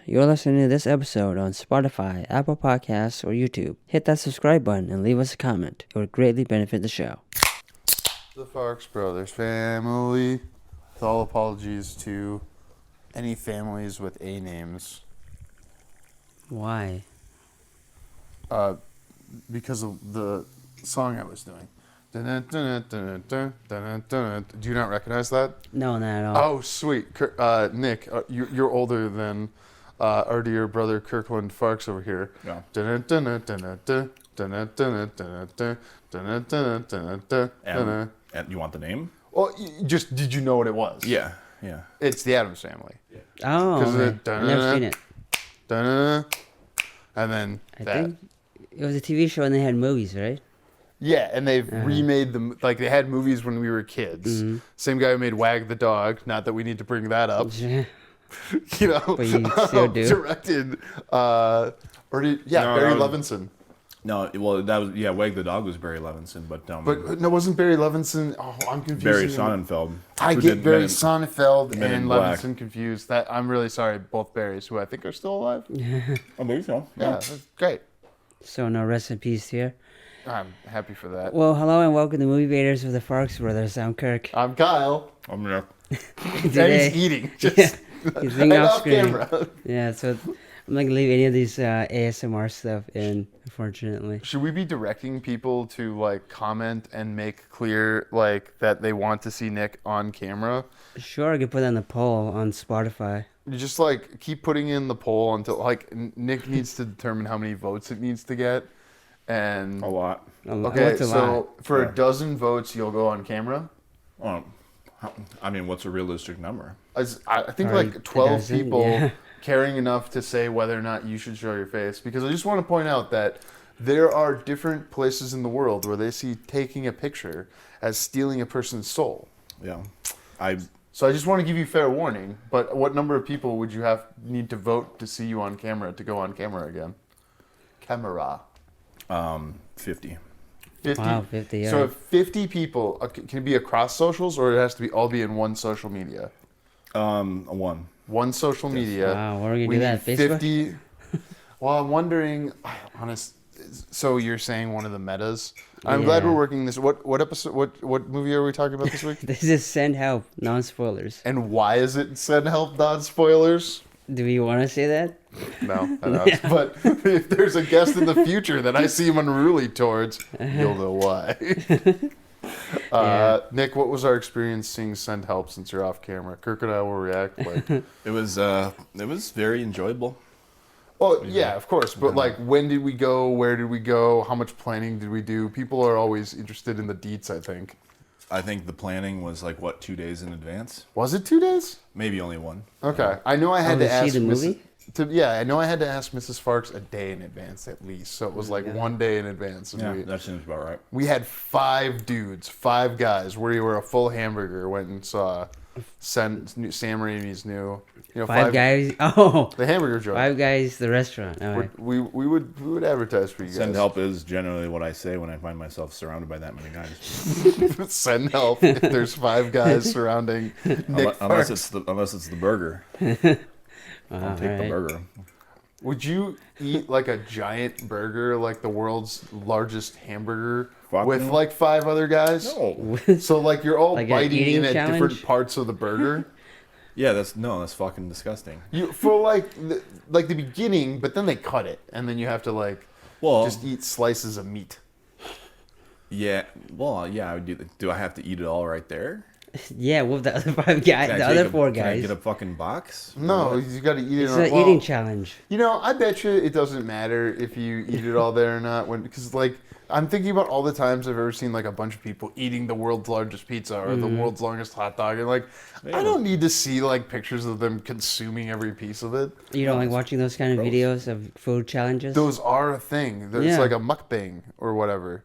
You're listening to this episode on Spotify, Apple Podcasts, or YouTube. Hit that subscribe button and leave us a comment. It would greatly benefit the show. The Farx Brothers family. With all apologies to any families with A names. Why? Because of the song I was doing. Do you not recognize that? No, not at all. Oh, sweet. Nick, you're older than our dear brother Kirkland Farx over here. Yeah. And you want the name? Well, did you know what it was? Yeah. It's the Addams Family. Oh, okay. I've never seen it. And then I think it was a TV show and they had movies, right? Yeah, and they've remade them. Like, they had movies when we were kids. Mm-hmm. Same guy who made Wag the Dog. Not that we need to bring that up. Yeah. You know, But you still do. Directed, Barry Levinson. No, well, that was Wag the Dog was Barry Levinson, but But no, wasn't Barry Levinson? Oh, I'm confused. Barry Sonnenfeld. I who get did Barry Men in- Sonnenfeld Men in and Black. Levinson confused. That I'm really sorry, both Barrys, who I think are still alive. I believe so. Yeah, that's great. So no rest in peace here. I'm happy for that. Well, hello and welcome to Movie Vaders with the Farx Brothers. I'm Kirk. I'm Kyle. I'm gonna. And he's eating. Just He's being and off off screen. camera. Yeah, so I'm not gonna leave any of these ASMR stuff in, unfortunately. Should we be directing people to like comment and make clear like that they want to see Nick on camera? Sure, I could put that on the poll on Spotify. You just like keep putting in the poll until like Nick needs to determine how many votes it needs to get. And A lot. okay, What's a so lot? for Yeah. a dozen votes, you'll go on camera. I mean, what's a realistic number? I think Probably like 12 a dozen, people yeah. caring enough to say whether or not you should show your face. Because I just want to point out that there are different places in the world where they see taking a picture as stealing a person's soul. Yeah. So I just want to give you fair warning. But what number of people would you need to vote to see you on camera to go on camera again? Camera. 50. 50. Wow, 50, yeah. So if 50 people, can it be across socials or it has to be all be in one social media? One. One social media. Wow, what are we gonna We do that? need Facebook? 50. Well, I'm wondering, so you're saying one of the metas? I'm glad Yeah. we're working this. What episode? What movie are we talking about this week? This is send help, non-spoilers. And why is it send help non-spoilers? Do we want to say that? No, I know. But if there's a guest in the future that I seem unruly towards, you'll know why. Nick, what was our experience seeing Send Help since you're off camera? Kirk and I will react. Like, It was very enjoyable. well, yeah, of course. But like, when did we go? Where did we go? How much planning did we do? People are always interested in the deets, I think. I think the planning was like 2 days in advance, Was it 2 days? maybe only one. Okay. I know I had to to see ask the movie? I know I had to ask Mrs. Farx a day in advance at least. So it was like 1 day in advance. And Yeah, that seems about right. we had 5 dudes, 5 guys, where you were a full hamburger, went and saw Sam Raimi's new, Five Guys? Oh, the hamburger joint. Five Guys, the restaurant. All right. We would advertise for you guys. Send help is generally what I say when I find myself surrounded by that many guys. Send help if there's 5 guys surrounding Nick unless Farx. it's the burger. I'll take the burger. Would you eat like a giant burger, like the world's largest hamburger, Fuck with no. like 5 other guys? No. So like you're all Like an biting eating in at different challenge? parts of the burger. Yeah, that's fucking disgusting. For like the beginning, but then they cut it, and then you have to like Well, just eat slices of meat. yeah. Well, yeah. I would do I have to eat it all right there? Yeah, with the other 5 guys, Can I the take other a- 4 Can I guys. get a fucking box? No, you got to eat it. It's on, an well, eating challenge. You know, I bet you it doesn't matter if you eat it all there or not. Because like I'm thinking about all the times I've ever seen like a bunch of people eating the world's largest pizza or the world's longest hot dog, and like I don't need to see like pictures of them consuming every piece of it. You don't like watching those kind of videos of food challenges? Those are a thing. It's Yeah. like a mukbang or whatever.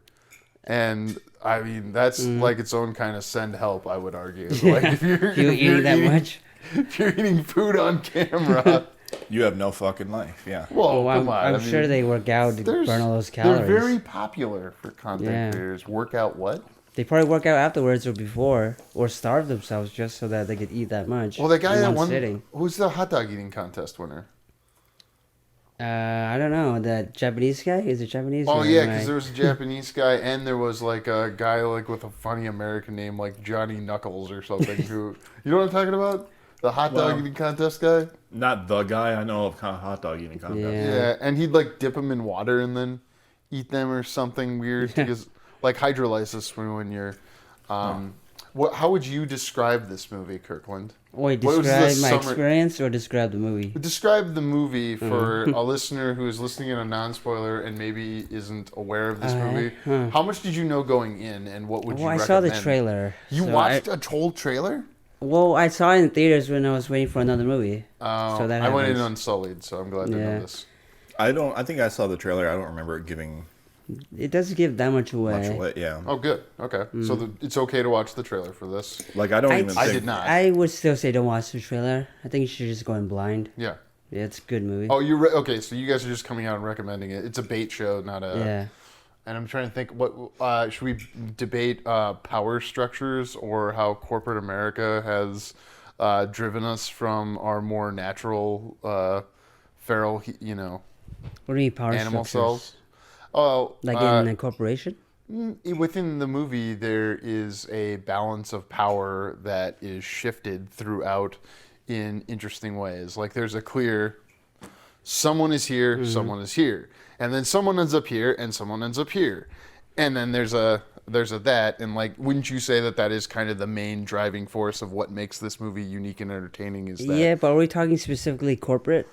And I mean, that's like its own kind of send help, I would argue. Like if you're, You if you're eating that much? If you're eating food on camera, You have no fucking life. Yeah. well, Oh, come on. I'm I mean, sure they work out to burn all those calories. They're very popular for content Yeah. creators. Workout what? They probably work out afterwards or before, or starve themselves just so that they could eat that much. Well, the guy in that one won, sitting. who's the hot dog eating contest winner? I don't know. That Japanese guy? Is it Japanese? Oh or yeah, am because I- there was a Japanese guy, and there was like a guy like with a funny American name, like Johnny Knuckles or something. Who you know what I'm talking about? The hot dog Well- eating contest guy. Not the guy. I know of hot dog eating contest. Yeah. Yeah, and he'd like dip them in water and then eat them or something weird because like hydrolysis when you're. How would you describe this movie, Kirkland? Wait, What was the describe my summary- experience or describe the movie? Describe the movie for a listener who is listening in a non-spoiler and maybe isn't aware of this movie. How much did you know going in, and what would you Well, I recommend? saw the trailer. You so watched a whole trailer? Well, I saw it in theaters when I was waiting for another movie. So that I went in happens. unsullied, so I'm glad to know Yeah. this. I think I saw the trailer. I don't remember it giving It doesn't give that much away. much away. Yeah. Oh, good. Okay, so it's okay to watch the trailer for this. Like I don't even I think did not. I would still say don't watch the trailer. I think you should just go in blind. Yeah. Yeah, it's a good movie. Oh, okay. So you guys are just coming out and recommending it. It's a bait show, not a. yeah. And I'm trying to think, what should we debate power structures or how corporate America has driven us from our more natural, feral, What do you mean power animal structures? cells? Oh, Like in a corporation? within the movie, there is a balance of power that is shifted throughout in interesting ways. Like there's a clear, someone is here, someone is here, and then someone ends up here, and someone ends up here, and then there's a that, and like, wouldn't you say that is kind of the main driving force of what makes this movie unique and entertaining? Is that Yeah, but are we talking specifically corporate?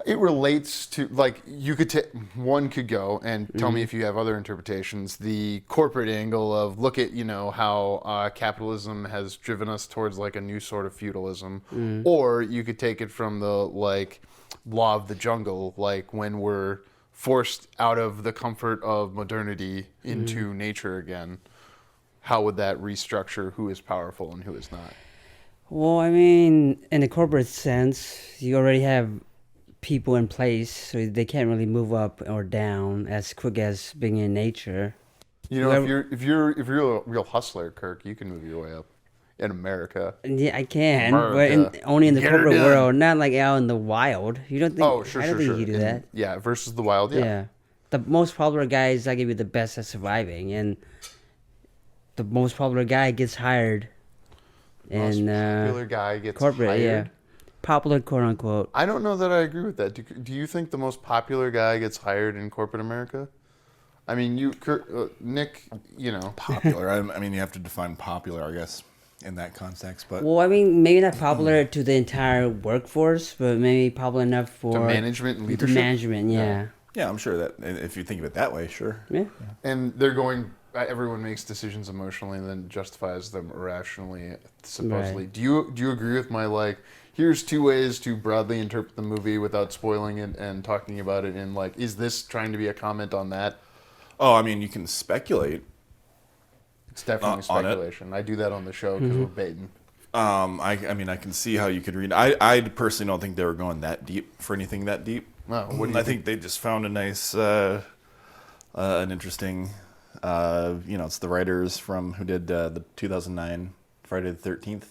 it relates to, like, you could one could go and tell me if you have other interpretations. The corporate angle of look at how capitalism has driven us towards like a new sort of feudalism, or you could take it from the like law of the jungle, like when we're forced out of the comfort of modernity into nature again. How would that restructure who is powerful and who is not? Well, I mean, in a corporate sense, you already have people in place, so they can't really move up or down as quick as being in nature. You know, Whoever- if you're a real hustler, Kirk, you can move your way up in America. Yeah, I can, America. but only in the Get her corporate done. world, not like out in the wild. You don't think? Oh, sure, I don't sure, think sure. you do that. Yeah, versus the wild. Yeah. Yeah. The most popular guy is not gonna be the best at surviving, and the most popular guy gets hired. Most And popular guy gets corporate, hired. yeah, popular quote unquote. I don't know that I agree with that. Do you think the most popular guy gets hired in corporate America? I mean, Nick, popular. I mean, you have to define popular, I guess, in that context. But Well, I mean, maybe not popular to the entire workforce, but maybe popular enough for to management and to leadership. management. Yeah, yeah, I'm sure that if you think of it that way, sure. yeah. And they're going. Everyone makes decisions emotionally and then justifies them irrationally, supposedly. Right. Do you agree with my like? Here's two ways to broadly interpret the movie without spoiling it and talking about it. And like, is this trying to be a comment on that? Oh, I mean, you can speculate. It's definitely On it. speculation. I do that on the show because we're baiting. I mean, I can see how you could read. I personally don't think they were going that deep for anything that deep. Wow, what do you I think they just found a nice, an interesting. It's the writers from who did the 2009 Friday the 13th,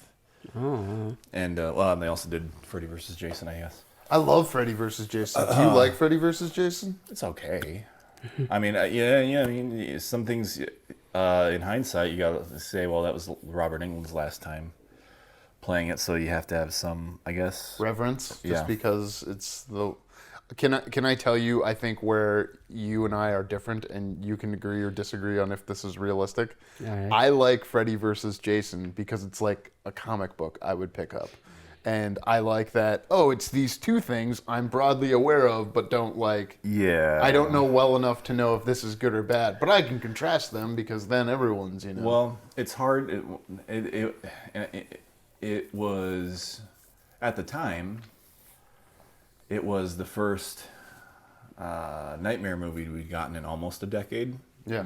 and and they also did Freddy vs. Jason, I guess. I love Freddy vs. Jason. Do you like Freddy vs. Jason? It's okay. I mean, yeah. I mean, some things in hindsight you gotta say, well, that was Robert Englund's last time playing it, so you have to have some, I guess. Reverence, just Yeah. because it's the. Can I tell you? I think where you and I are different, and you can agree or disagree on if this is realistic. All right. I like Freddy vs. Jason because it's like a comic book I would pick up, and I like that. Oh, it's these two things I'm broadly aware of, but don't like. Yeah. I don't know well enough to know if this is good or bad, but I can contrast them because then everyone's Well, it's hard. It was at the time. It was the first Nightmare movie we'd gotten in almost a decade. Yeah.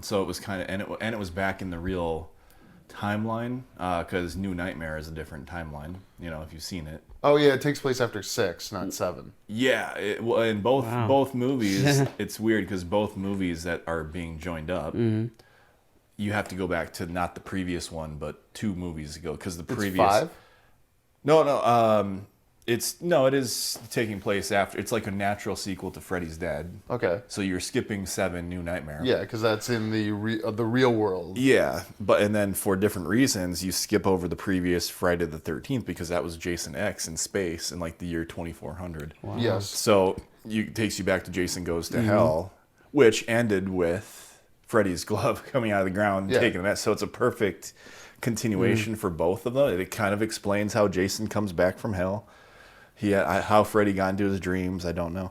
So it was kind of, and it was back in the real timeline because New Nightmare is a different timeline. If you've seen it. Oh yeah, it takes place after 6, not 7. Yeah, in both movies, it's weird because both movies that are being joined up, you have to go back to not the previous one, but 2 movies ago because the previous. 5. No. It is taking place after. It's like a natural sequel to Freddy's Dead. Okay. So you're skipping 7 New Nightmare. Yeah, because that's in the real world. Yeah, and then for different reasons, you skip over the previous Friday the 13th because that was Jason X in space in like the year 2400. Wow. Yes. So it takes you back to Jason Goes to Hell, which ended with Freddy's glove coming out of the ground and taking that. So it's a perfect continuation for both of them. It kind of explains how Jason comes back from hell. How Freddy got into his dreams, I don't know.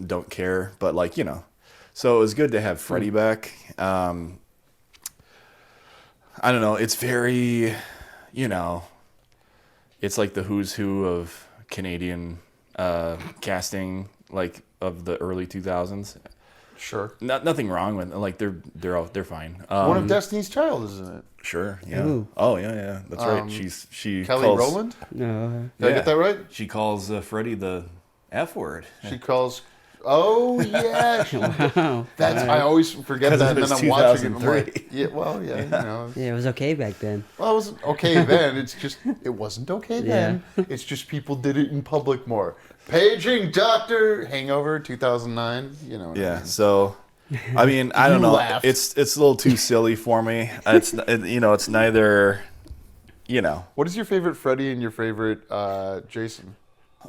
Don't care, but so it was good to have Freddy back. I don't know. It's very, it's like the who's who of Canadian casting, like of the early 2000s. Sure. Nothing wrong with they're fine. One of Destiny's Child, isn't it? Sure. Yeah. Ooh. Oh yeah. That's right. She Kelly calls, Rowland. No. Did I get that right? She calls Freddy the F word. She calls. Oh yeah. Wow. I always forget that, and then I'm watching it. I'm 2003. like, yeah. Yeah, it was okay back then. Well, it wasn't okay then. It's just it wasn't okay then. It's just people did it in public more. Paging Doctor Hangover 2009. You know. What I mean. So. I mean, I don't know. Laughed. It's a little too silly for me. It's neither. What is your favorite Freddy and your favorite Jason?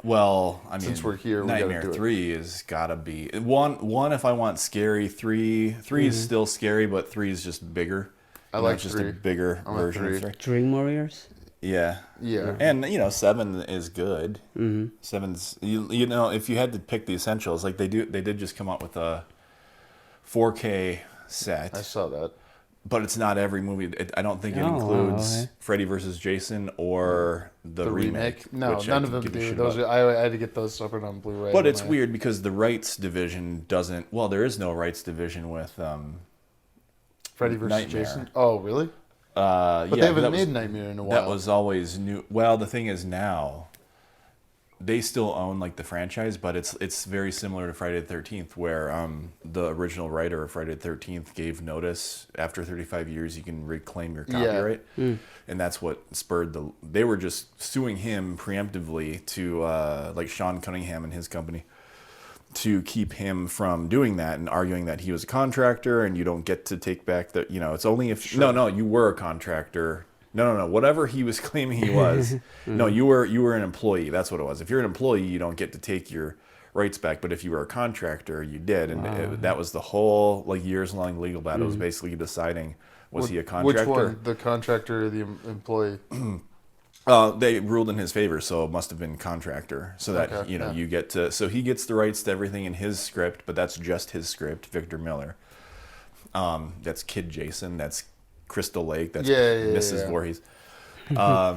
Well, I mean, Since we're here, we gotta Nightmare do it. 3 is gotta be one. If I want scary, 3 is still scary, but 3 is just bigger. I like it's just 3. a bigger I'm a version 3. of 3. Dream Warriors? Yeah. Yeah. And 7 is good. 7's if you had to pick the essentials, like they did just come out with a 4K set. I saw that. But it's not every movie. I don't think it includes Freddy vs. Jason or the remake. No, which I none of could them give a do. shit Those about. I had to get those separate on Blu-ray. But it's weird because the rights division doesn't. Well, there is no rights division with Freddy vs. Nightmare. Jason. Oh, really? But they haven't made Nightmare in a while. That was always new. Well, the thing is now, they still own like the franchise, but it's very similar to Friday the 13th, where the original writer of Friday the 13th gave notice after 35 years you can reclaim your copyright, and that's what spurred they were just suing him preemptively to like Sean Cunningham and his company to keep him from doing that and arguing that he was a contractor and you don't get to take back the it's only if no you were a contractor. No. Whatever he was claiming he was, no, you were an employee. That's what it was. If you're an employee, you don't get to take your rights back. But if you were a contractor, you did, and that was the whole years long legal battle. It was basically deciding was he a contractor? Which one, the contractor or the employee? They ruled in his favor, so it must have been contractor. So that you get to. So he gets the rights to everything in his script, but that's just his script. Victor Miller. That's Kid Jason. That's Crystal Lake. That's Mrs. Voorhees.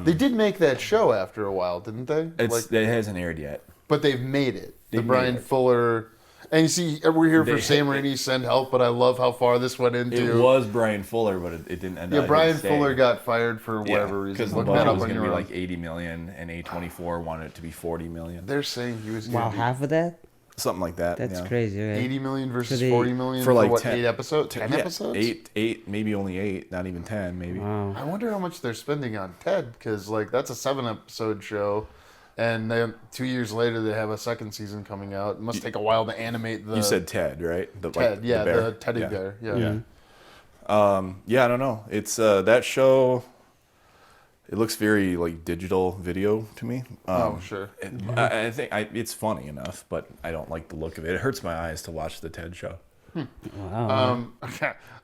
They did make that show after a while, didn't they? It hasn't aired yet. But they've made it. The They've Brian made it. Fuller. And you see, we're here for Sam Raimi Send Help, but I love how far this went into. It was Brian Fuller, but it didn't end up. Yeah, Brian Fuller got fired for whatever reason. Because the Look budget that up was on going to your be own. like $80 million, and A24 wanted it to be $40 million. They're saying he was going to Half of that? Something like that. That's crazy, right? 80 million versus So they- 40 million For like what, 10 8 episodes? 10 episodes? Eight, maybe only 8, not even 10, maybe. Wow. I wonder how much they're spending on Ted, because that's a 7-episode show, and then 2 years later they have a second season coming out. It must take a while to animate the... You said Ted, right? Ted, the bear? the teddy bear. Yeah. I don't know. It's that show. It looks very digital video to me. Sure. I think it's funny enough, but I don't like the look of it. It hurts my eyes to watch the TED show. Wow.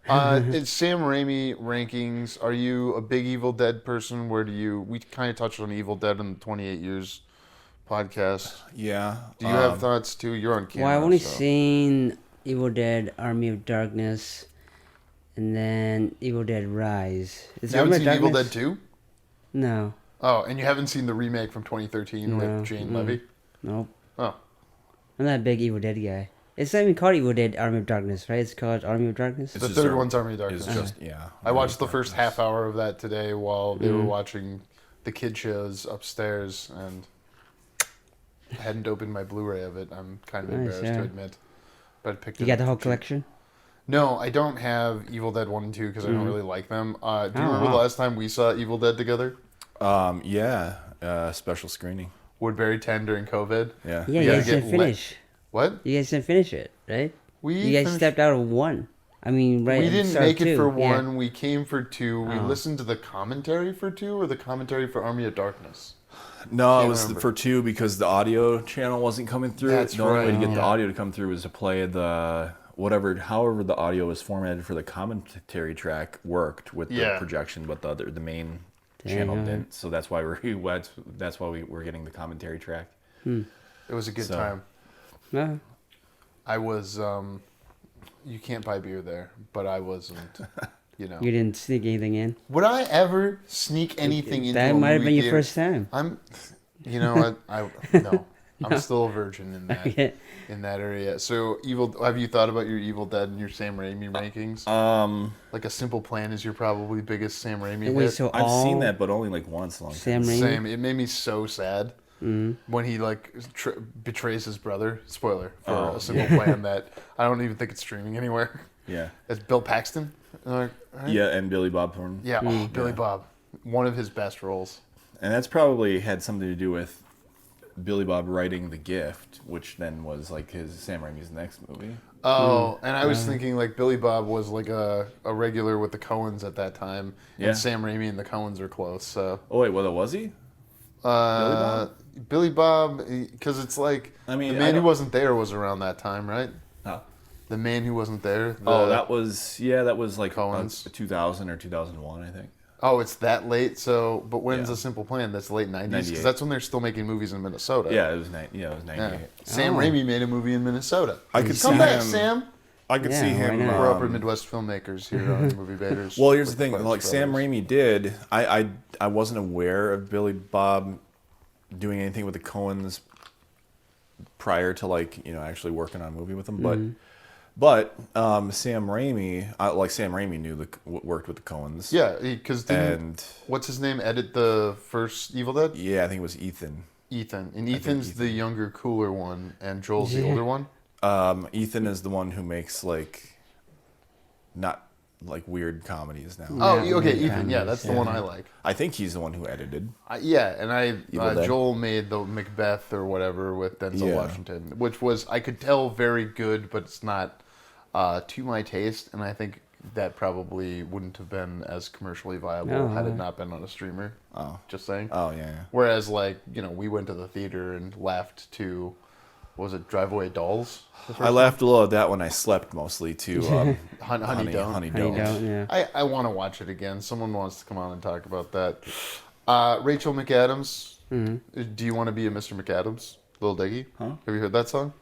It's Sam Raimi rankings. Are you a big Evil Dead person? We kind of touched on Evil Dead in the 28 Years podcast. Yeah. Do you have thoughts too? You're on camera. Well, I've only so. seen Evil Dead, Army of Darkness, and then Evil Dead Rise. Is You haven't Army seen of Evil Darkness? Dead 2? No. Oh, and you haven't seen the remake from 2013 with Jane Levy? Nope. Oh. I'm not a big Evil Dead guy. It's not even called Evil Dead Army of Darkness, right? It's called Army of Darkness? It's The just third one's Army of Darkness. It's just I watched the first half hour of that today while they were watching the kid shows upstairs, and I hadn't opened my Blu-ray of it. I'm kind of Nice, embarrassed to admit. But I picked it You got up the whole cheap. collection? No, I don't have Evil Dead 1 and 2 because I don't really like them. Do you remember wow. the last time we saw Evil Dead together? Yeah. Special screening. Woodbury 10 during COVID. Yeah. Yeah, We you gotta guys get didn't finish. What? You guys didn't finish it, right? We You guys finished- stepped out of 1. I mean, right? We at the didn't start of make it 2. for Yeah. 1. We came for 2. We Oh. listened to the commentary for 2 or the commentary for Army of Darkness. No, it Can't was remember. for 2 because the audio channel wasn't coming through. That's the only way to right. get the Yeah. audio to come through was to play the however the audio was formatted for the commentary track worked with the Yeah. projection, but the main channel didn't. So that's why we were getting the commentary track. It was a good So- time. No. I was you can't buy beer there, but I wasn't, you know. You didn't sneak anything in? Would I ever sneak anything into That a might have movie been your theater? first time. I'm you know what? I no. I'm still a virgin in that Yeah. in that area. So have you thought about your Evil Dead and your Sam Raimi rankings? Like A Simple Plan is your probably biggest Sam Raimi Wait, hit. so I've all seen that, but only like once. A long Sam time. Raimi? Same. It made me so sad when he like betrays his brother. Spoiler for A Simple Plan that I don't even think it's streaming anywhere. Yeah. It's Bill Paxton. Right? Yeah, and Billy Bob Thornton. Yeah. Oh, Billy Bob, one of his best roles. And that's probably had something to do with Billy Bob writing The Gift, which then was like his Sam Raimi's next movie. Oh, and I was thinking like Billy Bob was like a regular with the Coens at that time, Yeah. and Sam Raimi and the Coens are close. So Oh wait, well, was he? Billy Bob, because it's like I mean, The I Man Who don't- Wasn't There was around that time, right? Oh. The Man Who Wasn't There. That was like Coens. 2000 or 2001, I think. Oh, it's that late. So, but when's Yeah. A Simple Plan? That's late '90s, 98. because that's when they're still making movies in Minnesota. Yeah, it was 98. Yeah. 98. Sam Oh. Raimi made a movie in Minnesota. I could Come see back, him- Sam. I could Yeah, see why him. not? We're upper Midwest filmmakers here on Movie Baiters. Well, here's the with thing. Farx Like Sam Brothers. Raimi did, I wasn't aware of Billy Bob doing anything with the Coens prior to actually working on a movie with them. But Sam Raimi, Sam Raimi worked with the Coens. Yeah, because And what's his name edit the first Evil Dead? yeah, I think it was Ethan. Ethan. And Ethan's the younger, cooler one, and Joel's the older one. Ethan is the one who makes not weird comedies now. Oh, Yeah, okay, yeah, Ethan. Yeah, that's the yeah. one I like. I think he's the one who edited. Yeah, and Evil Dead. Joel made the Macbeth or whatever with Denzel Yeah. Washington, which was, I could tell, very good, but it's not to my taste, and I think that probably wouldn't have been as commercially viable No. had it not been on a streamer. Oh. Just saying. Oh yeah. Whereas, we went to the theater and laughed to, was it Drive Away Dolls? I laughed a little at that when I slept mostly too. Honey Don't. Honey You Don't. don't, yeah. I want to watch it again. Someone wants to come on and talk about that. Rachel McAdams. Do you want to be a Mr. McAdams? Lil Dicky? Huh? Have you heard that song?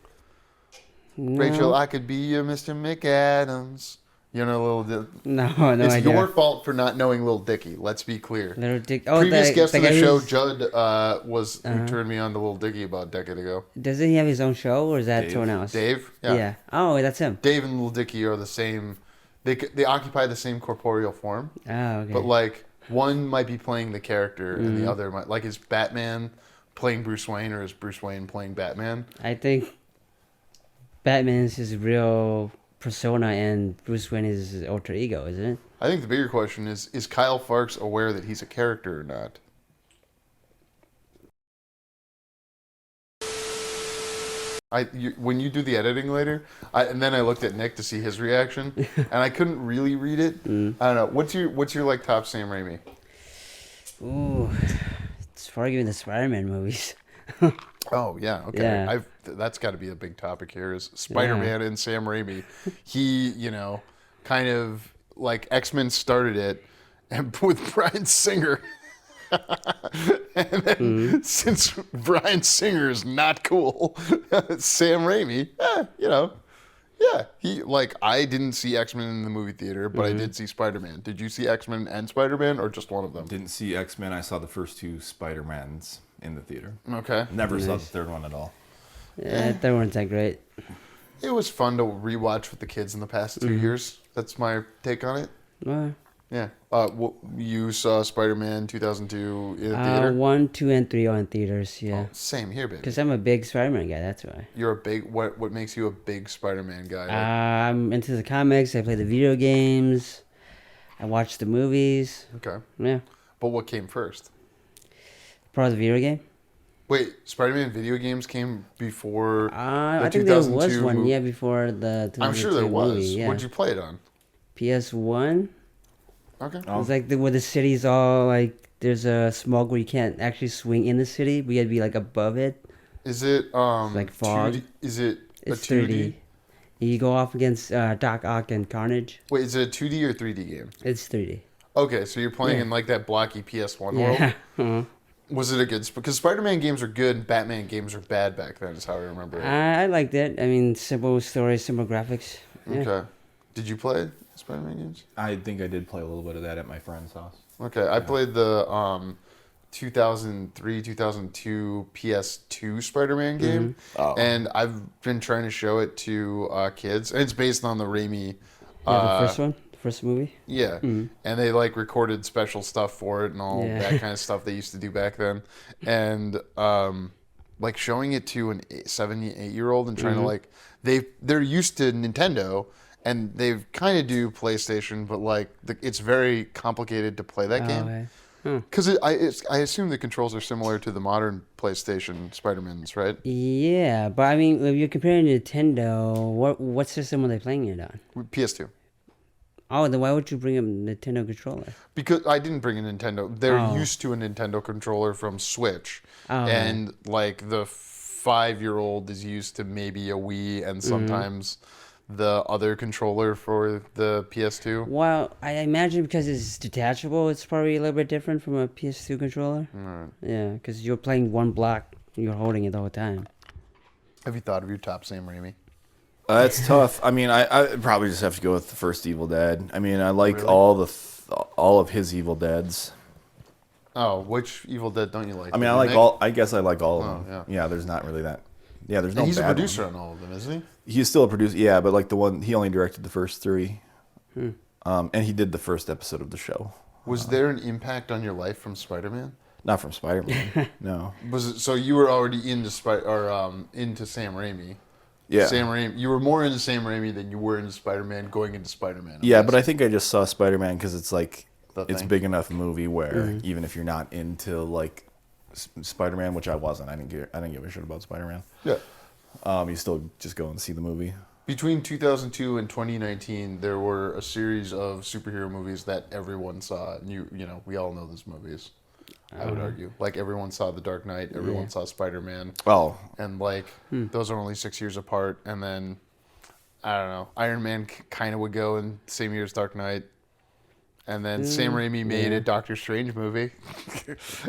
No. Rachel, I could be your Mr. McAdams. You know, No, no it's idea. your fault for not knowing Lil Dicky. Let's be clear. Little Dick. Oh, Previous guest the of the guy show, who's- Judd, who turned me on to Lil Dicky about a decade ago. Doesn't he have his own show, or is that Dave. someone else? Dave? Yeah. Oh, that's him. Dave and Lil Dicky are the same. They occupy the same corporeal form. Oh, okay. But one might be playing the character and the other might is Batman playing Bruce Wayne or is Bruce Wayne playing Batman? I think Batman is his real persona, and Bruce Wayne is his alter ego, isn't it? I think the bigger question is Kyle Farx aware that he's a character or not? When you do the editing later, and then I looked at Nick to see his reaction, and I couldn't really read it. I don't know. What's your top Sam Raimi? Ooh, it's probably the Spider-Man movies. Oh yeah, okay. Yeah. That's got to be a big topic here. Is Spider-Man and Sam Raimi? He, kind of X-Men started it, and with Bryan Singer, and then since Bryan Singer is not cool, Sam Raimi, yeah, he I didn't see X-Men in the movie theater, but I did see Spider-Man. Did you see X-Men and Spider-Man, or just one of them? Didn't see X-Men. I saw the first 2 Spider-Mans in the theater. Okay. Never saw the third one at all. Yeah, that one's that great. It was fun to rewatch with the kids in the past 2 years. That's my take on it. Yeah. You saw Spider-Man 2002 in the theater? 1, 2, and 3 are in theaters. Yeah, Same here, baby. because I'm a big Spider-Man guy. That's why. You're a big. What makes you a big Spider-Man guy? I'm into the comics. I play the video games. I watch the movies. Okay. Yeah, But what came first? part of the video game. Wait, Spider-Man video games came before I the think there was 2002 one, movie? yeah, before the 2002 I'm sure there was. movie, yeah. What'd you play it on? PS1. Okay. It was like where the city's all like there's a smog where you can't actually swing in the city, but you gotta be like above it. Is it like fog. 2D? Is it It's a 2D? 3D. You go off against Doc Ock and Carnage. Wait, is it a 2D or 3D game? It's 3D. Okay, so you're playing Yeah. in like that blocky PS1 world. Yeah. Uh-huh. Was it a good? Because Spider-Man games are good, Batman games are bad back then. Is how I remember it. I liked it. I mean, simple story, simple graphics. Yeah. Okay. Did you play Spider-Man games? I think I did play a little bit of that at my friend's house. Okay, I played the 2003, 2002 PS2 Spider-Man game, Oh. and I've been trying to show it to kids. And it's based on the Raimi. Yeah, the first one, the first movie. Yeah, and they like recorded special stuff for it and all Yeah. that kind of stuff they used to do back then, and like showing it to an 7, 8-year-old and trying to like they're used to Nintendo. And they kind of do PlayStation, but like it's very complicated to play that game. Okay. Huh. Because I assume the controls are similar to the modern PlayStation Spider-Mans, right? Yeah, but I mean, if you're comparing Nintendo, what system are they playing it on? PS2. Oh, then why would you bring a Nintendo controller? Because I didn't bring a Nintendo. They're Oh. used to a Nintendo controller from Switch. Oh. And like the 5-year-old is used to maybe a Wii and sometimes the other controller for the PS2. Well, I imagine because it's detachable, it's probably a little bit different from a PS2 controller. Alright. Yeah, because you're playing one block, you're holding it the whole time. Have you thought of your top Sam Raimi? It's tough. I mean, I probably just have to go with the first Evil Dead. I mean, I like Really? all of his Evil Deads. Oh, which Evil Dead don't you like? I mean, I guess I like all of them. Yeah, there's not really that. Yeah, there's no. And he's a bad producer one. on all of them, isn't he? He's still a producer. Yeah, but like the one he only directed the first 3, and he did the first episode of the show. Was there an impact on your life from Spider-Man? Not from Spider-Man. No. Was it so you were already into into Sam Raimi? Yeah. Sam Raimi. You were more into Sam Raimi than you were into Spider-Man. Going into Spider-Man. Yeah, but I think I just saw Spider-Man because it's like The it's thing. big enough movie where even if you're not into like Spider-Man, which I wasn't, I didn't give a shit about Spider-Man. Yeah. You still just go and see the movie. Between 2002 and 2019, there were a series of superhero movies that everyone saw. And you know, we all know those movies. I would argue, like everyone saw The Dark Knight, everyone saw Spider-Man, Oh, and like those are only 6 years apart. And then I don't know, Iron Man kind of would go in the same year as Dark Knight. And then Sam Raimi made a Doctor Strange movie.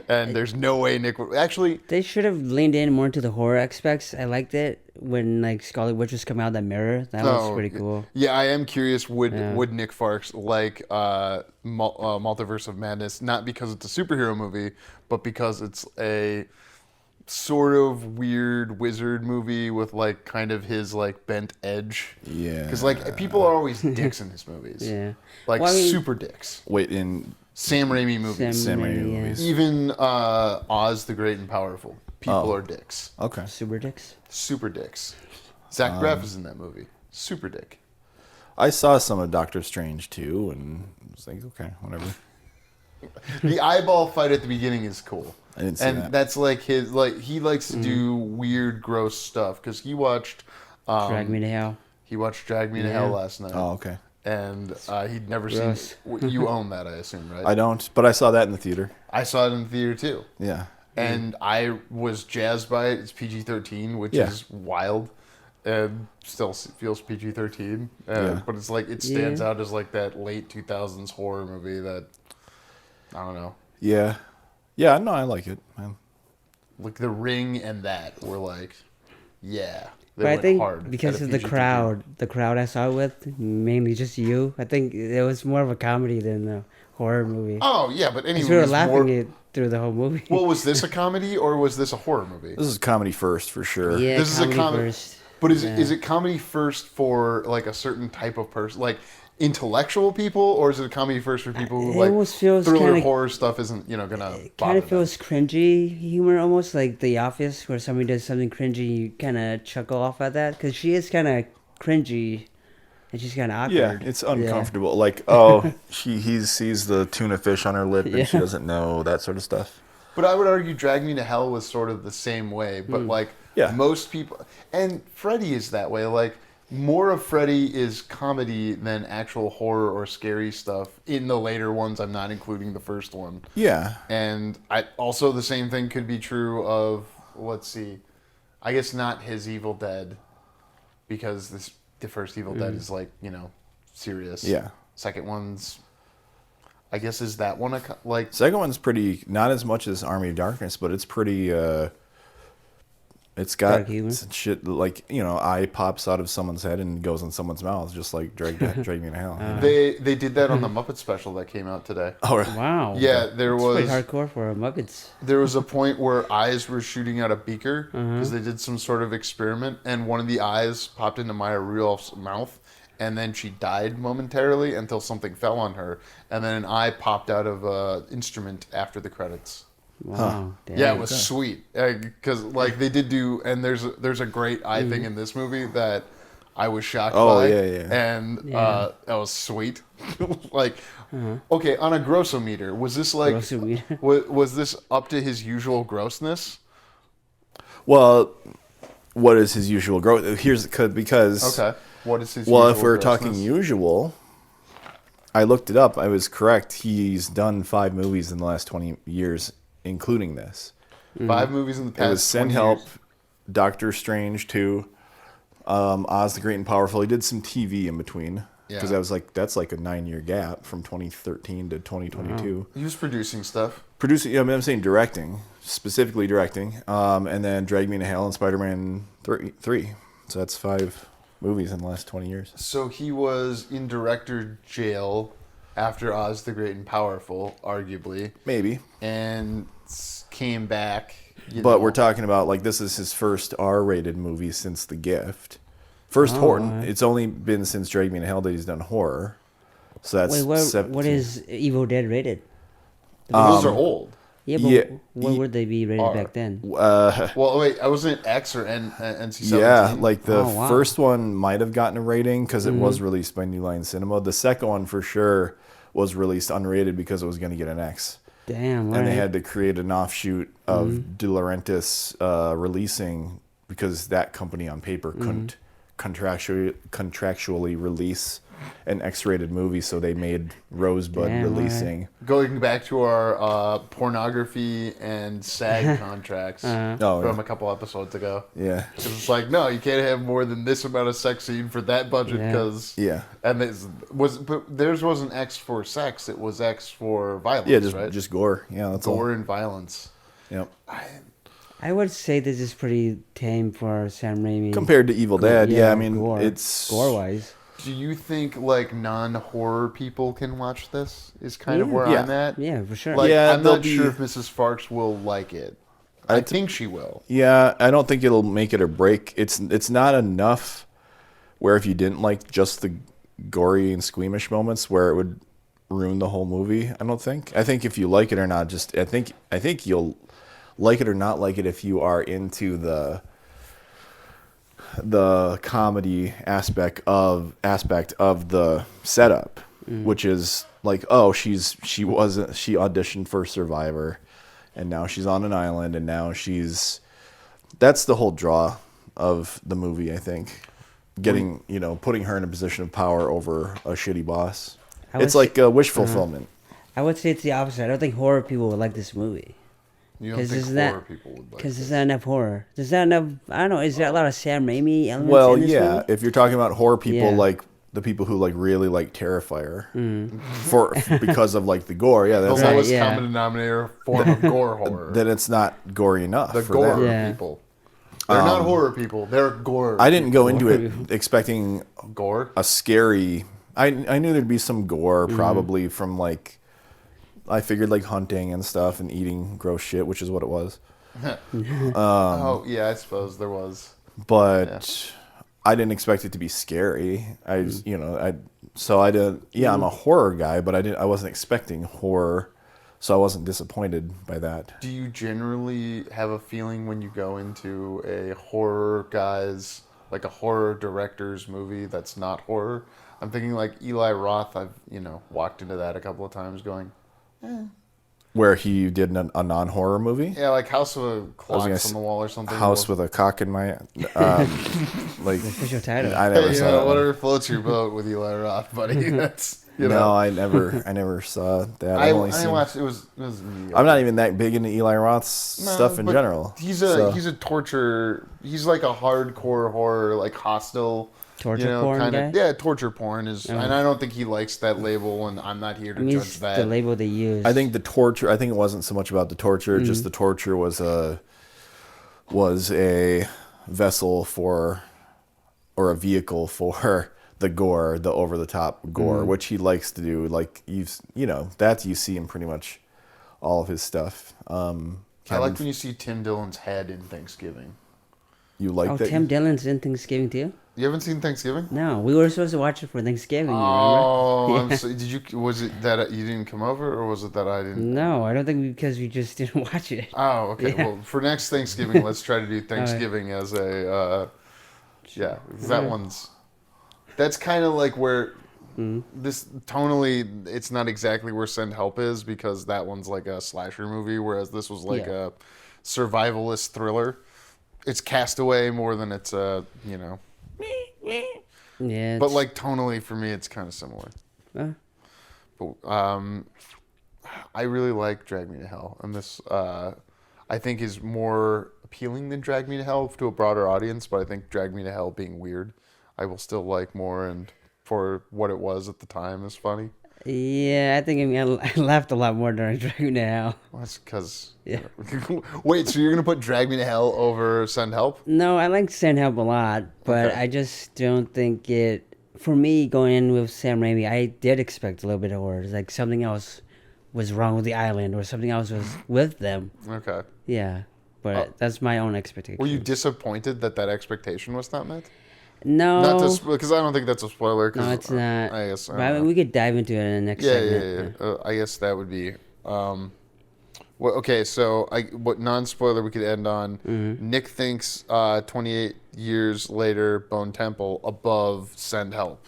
And there's no way Nick would... Actually... They should have leaned in more to the horror aspects. I liked it when like Scarlet Witch was coming out of that mirror. That was pretty cool. Yeah, I am curious, would Nick Farx like Multiverse of Madness, not because it's a superhero movie, but because it's a sort of weird wizard movie with like kind of his like bent edge. yeah. Because like people are always dicks in his movies. Yeah. Like Well, I mean- super dicks. Wait, in Sam Raimi movies. Sam Raimi yeah. movies. Even Oz the Great and Powerful. People are dicks. Okay. Super dicks. Super dicks. Zach Braff is in that movie. Super dick. I saw some of Doctor Strange too, and I was like, okay, whatever. The eyeball fight at the beginning is cool. I didn't see and that. that's like his like he likes to do weird, gross stuff because he watched Drag Me to Hell. he watched Drag Me to Hell last night. Oh, okay. And he'd never Gross. seen. You own that, I assume, right? I don't, but I saw that in the theater. I saw it in the theater too, Yeah. and I was jazzed by it. It's PG-13, which Yeah. is wild, and still feels PG-13. Yeah. But it's like it stands out as like that late 2000s horror movie that I don't know. Yeah. Yeah, no, I like it, man. Like The Ring and that were like, yeah. They But I went think hard because at a of the PG-13. crowd I saw it with, mainly just you, I think it was more of a comedy than a horror movie. Oh yeah, but anyway, Because we were laughing it through the whole movie. Well, was this a comedy or was this a horror movie? This is comedy first for sure. yeah, This is a comedy comedy. first. But is it comedy first for like a certain type of person, like intellectual people, or is it a comedy first for people who It like almost feels thriller kinda- horror stuff isn't gonna Kind bother of feels cringy humor, almost like The Office, where somebody does something cringy, you kind of chuckle off at that, because she is kind of cringy, and she's kind of awkward. Yeah, it's uncomfortable. Like, oh, he sees the tuna fish on her lip and she Yeah. doesn't know, that sort of stuff. But I would argue Drag Me to Hell was sort of the same way. But like most people, and Freddy is that way. Like more of Freddy is comedy than actual horror or scary stuff. In the later ones, I'm not including the first one. Yeah. And also the same thing could be true of, let's see, I guess not his Evil Dead, because the first Evil Dead is like, serious. Yeah. Second one's, I guess, is that one like... Second one's pretty, not as much as Army of Darkness, but it's pretty, it's got some shit like, eye pops out of someone's head and goes in someone's mouth, just like Drag Me to Hell. They did that on the Muppet special that came out today. Oh, really? Wow. Yeah, there was... pretty hardcore for Muppets. There was a point where eyes were shooting out a beaker because they did some sort of experiment, and one of the eyes popped into Maya Rudolph's mouth, and then she died momentarily until something fell on her, and then an eye popped out of an instrument after the credits. Wow. Yeah, it was sweet because like they did do, and there's a great eye thing in this movie that I was shocked by. And that was sweet. Like, okay, on a grossometer, was this like was this up to his usual grossness? Well, what is his usual gross? Here's because okay, what is his? Well, usual if we're grossness? talking usual, I looked it up. I was correct. He's done 5 movies in the last 20 years, including this. 5 movies in the past. It was Send Help, Doctor Strange 2, Oz the Great and Powerful. He did some TV in between because I was like, that's like a 9-year gap from 2013 to 2022. He was producing stuff. I'm saying directing, specifically directing, and then Drag Me to Hell and Spider-Man 3. So that's 5 movies in the last 20 years. So he was in director jail after Oz the Great and Powerful, arguably. Maybe. And came back. But we're talking about, like, this is his first R-rated movie since The Gift. First horror. Right. It's only been since Drag Me to Hell that he's done horror. So that's what is Evil Dead rated? Those are old. Yeah, but what would they be rated back then? Well, wait, I wasn't X or NC-17. Yeah, like the first one might have gotten a rating because it was released by New Line Cinema. The second one for sure was released unrated because it was going to get an X. Damn, and they had to create an offshoot of De Laurentiis releasing because that company on paper couldn't contractually release an X-rated movie, so they made Rosebud releasing. Right. Going back to our pornography and SAG contracts from a couple episodes ago. Yeah. Because it's like, no, you can't have more than this amount of sex scene for that budget because... Yeah. And but theirs wasn't X for sex, it was X for violence, right? Just gore. Yeah, that's gore and violence. Yep. I would say this is pretty tame for Sam Raimi. Compared to Evil Dead, I mean, it's... Gore-wise. Do you think, like, non-horror people can watch this? Is kind of where I'm at? Yeah, for sure. Like, I'm not sure if Mrs. Farx will like it. I think she will. Yeah, I don't think it'll make it or break. It's not enough where if you didn't like just the gory and squeamish moments where it would ruin the whole movie, I don't think. I think if you like it or not, I think you'll like it or not like it if you are into the comedy aspect of the setup, which is like, oh, she auditioned for Survivor, and now she's on an island, and now that's the whole draw of the movie, I think. Putting her in a position of power over a shitty boss. It's like a wish fulfillment. I would say it's the opposite. I don't think horror people would like this movie. You don't think horror people would like it? Because there's not enough horror. There's not enough... I don't know. Is there a lot of Sam Raimi elements in this movie? If you're talking about horror people, like the people who like really like Terrifier because of like the gore, the lowest common denominator form of gore horror. Then it's not gory enough. The gore people. They're not horror people. They're gore. I didn't go into it expecting gore, a scary. I knew there'd be some gore probably from like. I figured like hunting and stuff and eating gross shit, which is what it was. I suppose there was. But I didn't expect it to be scary. I'm a horror guy, but I wasn't expecting horror, so I wasn't disappointed by that. Do you generally have a feeling when you go into a horror like a horror director's movie that's not horror? I'm thinking like Eli Roth. I've walked into that a couple of times going, Where he did a non-horror movie. Yeah, like House of Clocks gonna on the Wall or something. House with a cock in my like The official title. I never saw that one. whatever floats your boat with Eli Roth, buddy. That's No, I never saw that. I only seen, watched. It was I'm not even that big into Eli Roth's stuff in but general. He's a torture. He's like a hardcore horror, like Hostel. Torture porn kind guy? of. Yeah, torture porn is, and I don't think he likes that label, and I'm not here to judge it's that. the label they use. I think the torture. I think it wasn't so much about the torture. Just the torture was a vessel for, or a vehicle for the gore, the over the top gore, which he likes to do. Like you see in pretty much all of his stuff. I like when you see Tim Dillon's head in Thanksgiving. You like that? Tim Dillon's in Thanksgiving too? You haven't seen Thanksgiving? No, we were supposed to watch it for Thanksgiving. Oh, remember? did you? Was it that you didn't come over, or was it that I didn't? No, I don't think because we just didn't watch it. Oh, okay. Yeah. Well, for next Thanksgiving, let's try to do Thanksgiving as a. That one's. That's kind of like where this tonally, it's not exactly where Send Help is, because that one's like a slasher movie, whereas this was like a survivalist thriller. It's Castaway more than it's Yeah. But like tonally for me, it's kind of similar. But I really like Drag Me to Hell, and this I think is more appealing than Drag Me to Hell to a broader audience. But I think Drag Me to Hell being weird, I will still like more, and for what it was at the time is funny. Yeah, I think I laughed a lot more during Drag Me to Hell. Well, that's because. Yeah. Wait, so you're gonna put Drag Me to Hell over Send Help? No, I like Send Help a lot, but Okay. I just don't think it. For me, going in with Sam Raimi, I did expect a little bit of horror. It's like something else was wrong with the island, or something else was with them. Okay. Yeah, but that's my own expectation. Were you disappointed that expectation was not met? No, Not to because I don't think that's a spoiler. 'Cause, no, it's not. I guess. But I mean, we could dive into it in the next Yeah. segment. I guess that would be. Well, okay, so what non-spoiler we could end on. Nick thinks 28 years later, Bone Temple above Send Help,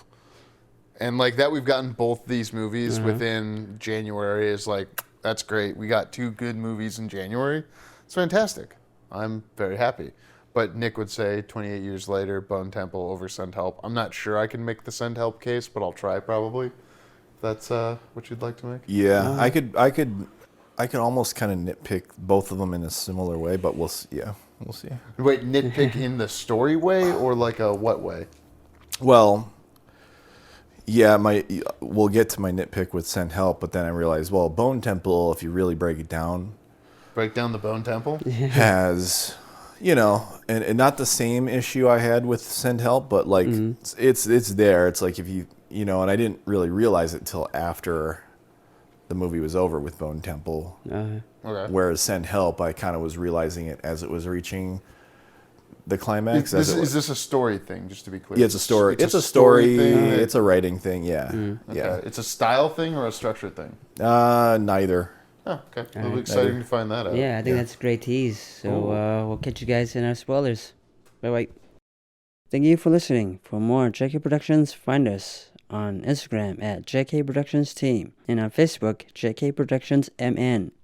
and like that we've gotten both these movies within January is like that's great. We got 2 good movies in January. It's fantastic. I'm very happy. But Nick would say 28 years later, Bone Temple over Send Help. I'm not sure I can make the Send Help case, but I'll try probably. If that's what you'd like to make. Yeah, I could almost kind of nitpick both of them in a similar way, but we'll see. Wait, nitpick in the story way or like a what way? Well, yeah, we'll get to my nitpick with Send Help, but then I realized, well, Bone Temple, if you really break it down, Break down the Bone Temple? has, and not the same issue I had with Send Help, but like it's there. It's like if and I didn't really realize it till after the movie was over with Bone Temple. Okay. Whereas Send Help, I kind of was realizing it as it was reaching the climax. Is this a story thing, just to be clear? Yeah, it's a story. It's a story story. thing. It's a writing thing. Yeah. Okay. Yeah. It's a style thing or a structure thing? Neither. Oh, okay. It'll be exciting to find that out. Yeah, I think that's a great tease. So we'll catch you guys in our spoilers. Bye-bye. Thank you for listening. For more JK Productions, find us on Instagram at JK Productions Team and on Facebook, JK Productions MN.